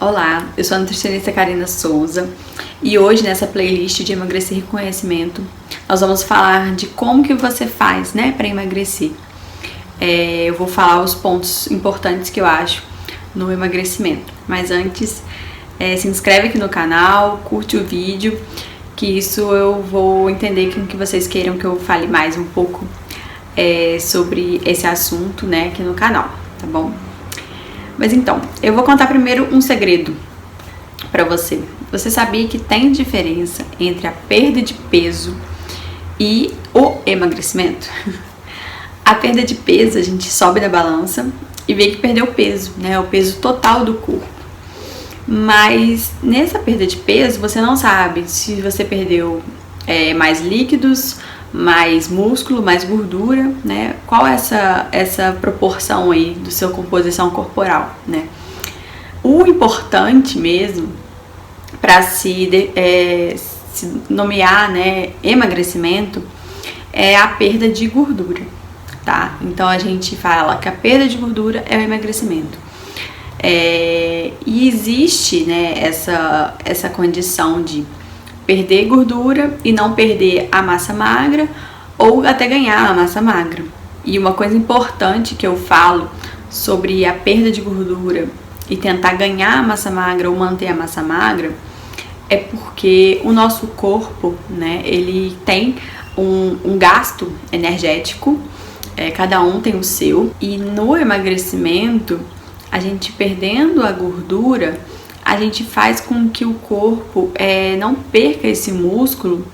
Olá, eu sou a nutricionista Karina Souza e hoje nessa playlist de emagrecer com conhecimento nós vamos falar de como que você faz, para emagrecer. Eu vou falar os pontos importantes que eu acho no emagrecimento, mas antes se inscreve aqui no canal, curte o vídeo, que isso eu vou entender com que vocês queiram que eu fale mais um pouco sobre esse assunto, aqui no canal, tá bom? Mas então, eu vou contar primeiro um segredo pra você. Você sabia que tem diferença entre a perda de peso e o emagrecimento? A perda de peso, a gente sobe na balança e vê que perdeu peso, o peso total do corpo. Mas nessa perda de peso, você não sabe se você perdeu mais líquidos, mais músculo, mais gordura, Qual é essa proporção aí da sua composição corporal, O importante mesmo para se nomear, emagrecimento é a perda de gordura, tá? Então a gente fala que a perda de gordura é o emagrecimento. E existe, essa condição de perder gordura e não perder a massa magra ou até ganhar a massa magra. E uma coisa importante que eu falo sobre a perda de gordura e tentar ganhar a massa magra ou manter a massa magra é porque o nosso corpo, ele tem um gasto energético, cada um tem o seu, e no emagrecimento, a gente perdendo a gordura, a gente faz com que o corpo não perca esse músculo,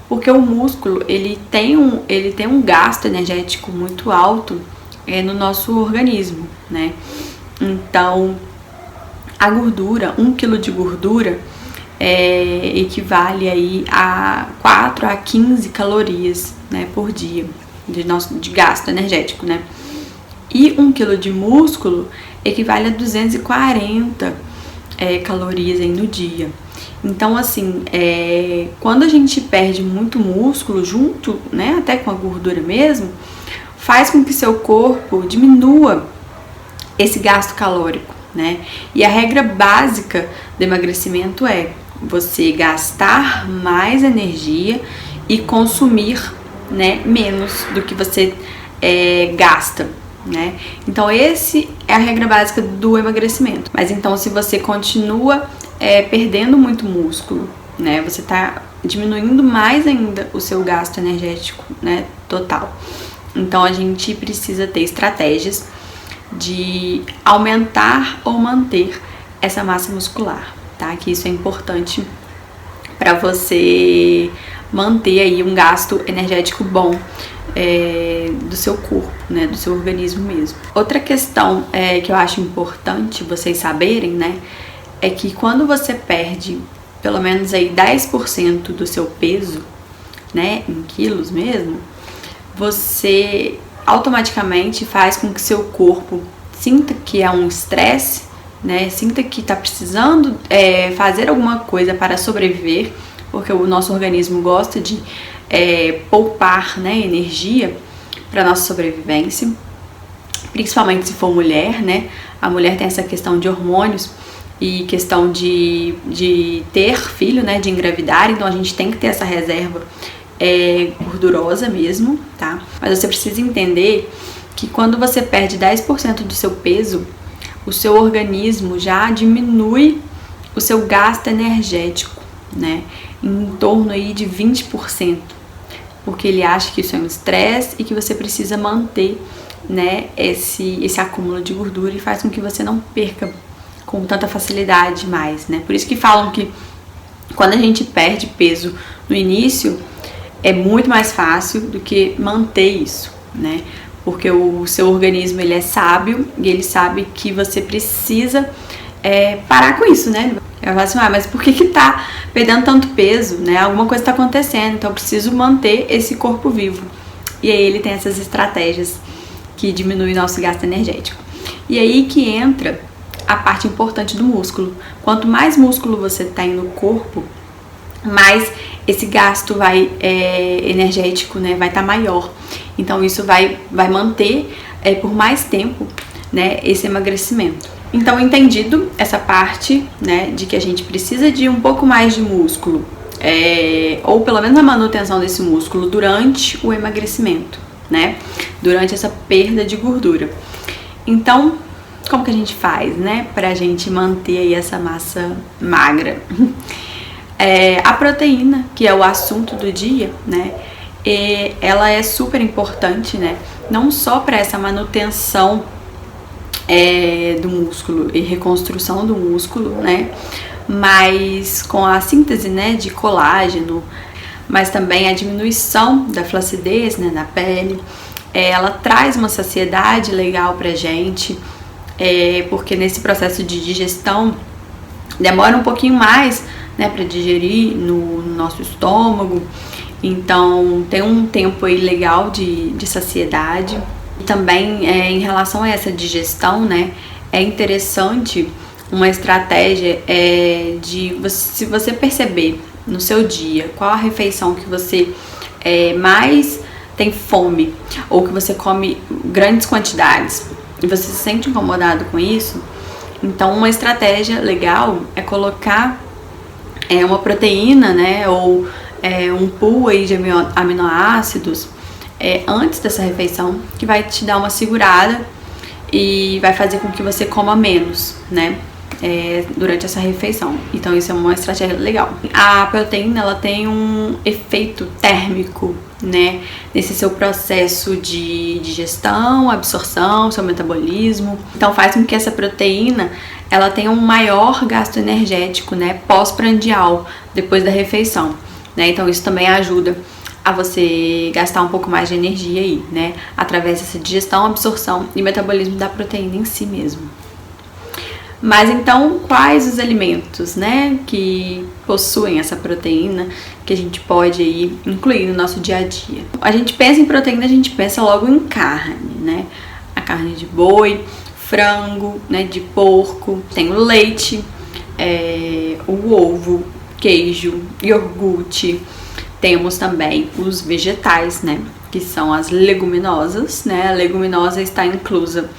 porque o músculo ele tem um gasto energético muito alto no nosso organismo, Então, a gordura, 1 kg de gordura equivale aí a 4 a 15 calorias, por dia de gasto energético, E 1 kg de músculo equivale a 240 calorias aí no dia. Então, assim, quando a gente perde muito músculo junto, até com a gordura mesmo, faz com que seu corpo diminua esse gasto calórico, E a regra básica do emagrecimento é você gastar mais energia e consumir, menos do que você gasta. Então esse é a regra básica do emagrecimento. Mas então se você continua perdendo muito músculo, você está diminuindo mais ainda o seu gasto energético, total. Então a gente precisa ter estratégias de aumentar ou manter essa massa muscular, tá? Que isso é importante para você manter aí um gasto energético bom do seu corpo, do seu organismo mesmo. Outra questão que eu acho importante vocês saberem, é que quando você perde pelo menos aí 10% do seu peso, em quilos mesmo, você automaticamente faz com que seu corpo sinta que é um estresse, sinta que está precisando fazer alguma coisa para sobreviver, porque o nosso organismo gosta de poupar energia para nossa sobrevivência, principalmente se for mulher, A mulher tem essa questão de hormônios e questão de ter filho, de engravidar, então a gente tem que ter essa reserva gordurosa mesmo, tá? Mas você precisa entender que quando você perde 10% do seu peso, o seu organismo já diminui o seu gasto energético, em torno aí de 20%, porque ele acha que isso é um estresse e que você precisa manter, esse acúmulo de gordura e faz com que você não perca com tanta facilidade mais, Por isso que falam que quando a gente perde peso no início, é muito mais fácil do que manter isso, Porque o seu organismo, ele é sábio e ele sabe que você precisa parar com isso, Eu falo assim, mas por que tá perdendo tanto peso, Alguma coisa tá acontecendo, então eu preciso manter esse corpo vivo. E aí ele tem essas estratégias que diminuem o nosso gasto energético. E aí que entra a parte importante do músculo. Quanto mais músculo você tem no corpo, mais esse gasto energético, vai estar maior. Então isso vai manter por mais tempo, esse emagrecimento. Então, entendido essa parte, né, de que a gente precisa de um pouco mais de músculo, ou pelo menos a manutenção desse músculo durante o emagrecimento, né, durante essa perda de gordura. Então, como que a gente faz, né, pra gente manter aí essa massa magra? A proteína, que é o assunto do dia, né, ela é super importante, né, não só para essa manutenção do músculo e reconstrução do músculo, né, mas com a síntese, né, de colágeno, mas também a diminuição da flacidez, né, na pele. Ela traz uma saciedade legal pra gente, porque nesse processo de digestão demora um pouquinho mais, né, para digerir no nosso estômago. Então tem um tempo aí legal de saciedade. E também em relação a essa digestão, né, é interessante uma estratégia se você perceber no seu dia qual a refeição que você mais tem fome, ou que você come grandes quantidades e você se sente incomodado com isso, então uma estratégia legal é colocar uma proteína, né, ou um pool aí de aminoácidos antes dessa refeição, que vai te dar uma segurada e vai fazer com que você coma menos, né, durante essa refeição. Então isso é uma estratégia legal. A proteína, ela tem um efeito térmico, né, nesse seu processo de digestão, absorção, seu metabolismo. Então faz com que essa proteína ela tenha um maior gasto energético, né, pós-prandial, depois da refeição, né. Então isso também ajuda a você gastar um pouco mais de energia aí, né, através dessa digestão, absorção e metabolismo da proteína em si mesmo. Mas então, quais os alimentos, né, que possuem essa proteína que a gente pode aí incluir no nosso dia a dia? A gente pensa em proteína, a gente pensa logo em carne, né? A carne de boi, frango, né, de porco, tem o leite, o ovo, queijo, iogurte. Temos também os vegetais, né, que são as leguminosas, né? A leguminosa está inclusa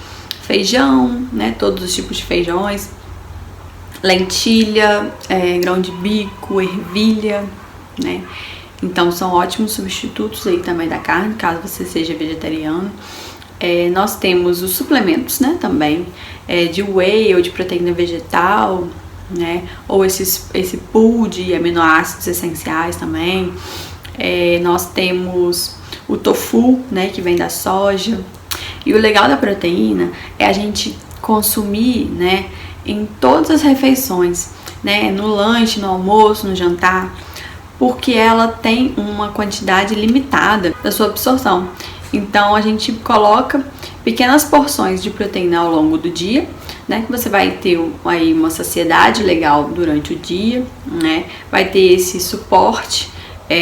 feijão, né, todos os tipos de feijões, lentilha, grão de bico, ervilha, né, então são ótimos substitutos aí também da carne, caso você seja vegetariano. Nós temos os suplementos, né, também, de whey ou de proteína vegetal, né, ou esse pool de aminoácidos essenciais também. Nós temos o tofu, né, que vem da soja. E o legal da proteína é a gente consumir, né, em todas as refeições, né, no lanche, no almoço, no jantar, porque ela tem uma quantidade limitada da sua absorção. Então a gente coloca pequenas porções de proteína ao longo do dia, né, que você vai ter aí uma saciedade legal durante o dia, né, vai ter esse suporte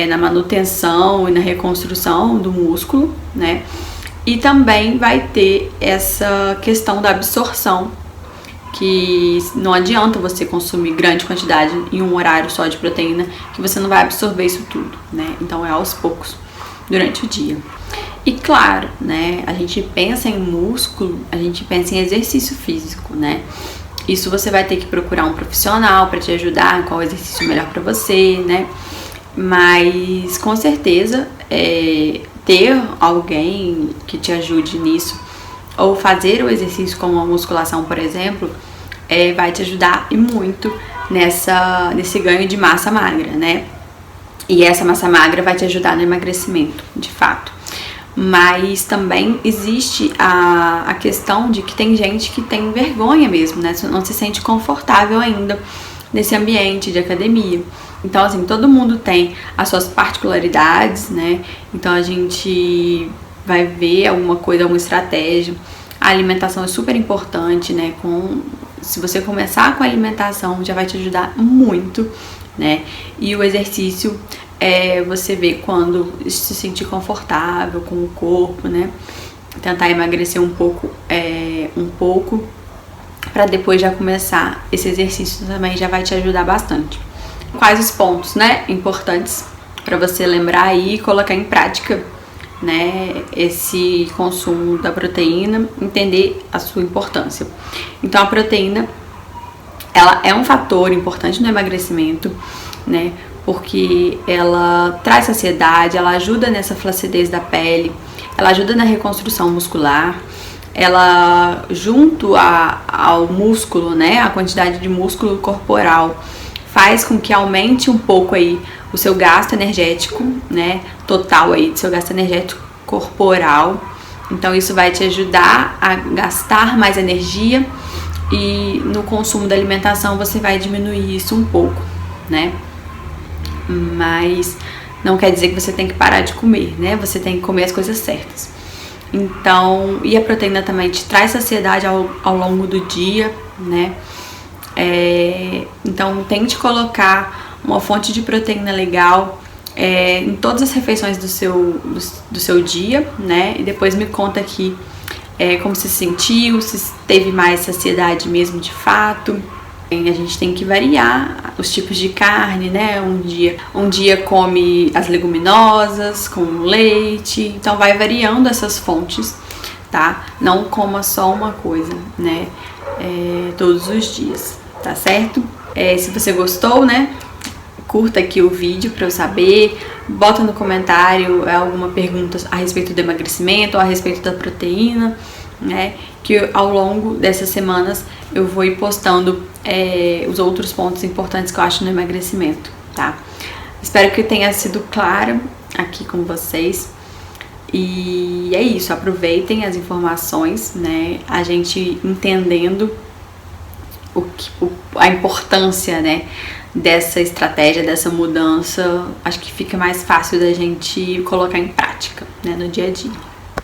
na manutenção e na reconstrução do músculo, né. E também vai ter essa questão da absorção, que não adianta você consumir grande quantidade em um horário só de proteína, que você não vai absorver isso tudo, né? Então é aos poucos, durante o dia. E claro, né, a gente pensa em músculo, a gente pensa em exercício físico, né? Isso você vai ter que procurar um profissional para te ajudar, qual exercício melhor para você, né? Mas com certeza ter alguém que te ajude nisso, ou fazer o exercício como a musculação, por exemplo, vai te ajudar e muito nesse ganho de massa magra, né? E essa massa magra vai te ajudar no emagrecimento, de fato. Mas também existe a questão de que tem gente que tem vergonha mesmo, né? Não se sente confortável ainda nesse ambiente de academia. Então, assim, todo mundo tem as suas particularidades, né? Então, a gente vai ver alguma coisa, alguma estratégia. A alimentação é super importante, né? Se você começar com a alimentação, já vai te ajudar muito, né? E o exercício você vê quando se sentir confortável com o corpo, né? Tentar emagrecer um pouco, para depois já começar esse exercício também já vai te ajudar bastante. Quais os pontos, né, importantes para você lembrar aí e colocar em prática né, esse consumo da proteína, entender a sua importância. Então a proteína, ela é um fator importante no emagrecimento, né, porque ela traz saciedade, ela ajuda nessa flacidez da pele, ela ajuda na reconstrução muscular, ela, junto ao músculo, né, a quantidade de músculo corporal, faz com que aumente um pouco aí o seu gasto energético, né, total aí do seu gasto energético corporal. Então isso vai te ajudar a gastar mais energia e no consumo da alimentação você vai diminuir isso um pouco, né? Mas não quer dizer que você tem que parar de comer, né? Você tem que comer as coisas certas. Então, e a proteína também te traz saciedade ao longo do dia, né? Então, tente colocar uma fonte de proteína legal em todas as refeições do seu dia, né? E depois me conta aqui como se sentiu, se teve mais saciedade mesmo de fato. A gente tem que variar os tipos de carne, né? Um dia come as leguminosas com leite, então vai variando essas fontes, tá? Não coma só uma coisa, né? Todos os dias, tá certo? Se você gostou, né? Curta aqui o vídeo para eu saber, bota no comentário alguma pergunta a respeito do emagrecimento ou a respeito da proteína, né? Que ao longo dessas semanas eu vou ir postando os outros pontos importantes que eu acho no emagrecimento, tá? Espero que tenha sido clara aqui com vocês. E é isso, aproveitem as informações, né? A gente entendendo a importância, né, dessa estratégia, dessa mudança, acho que fica mais fácil da gente colocar em prática, né, no dia a dia.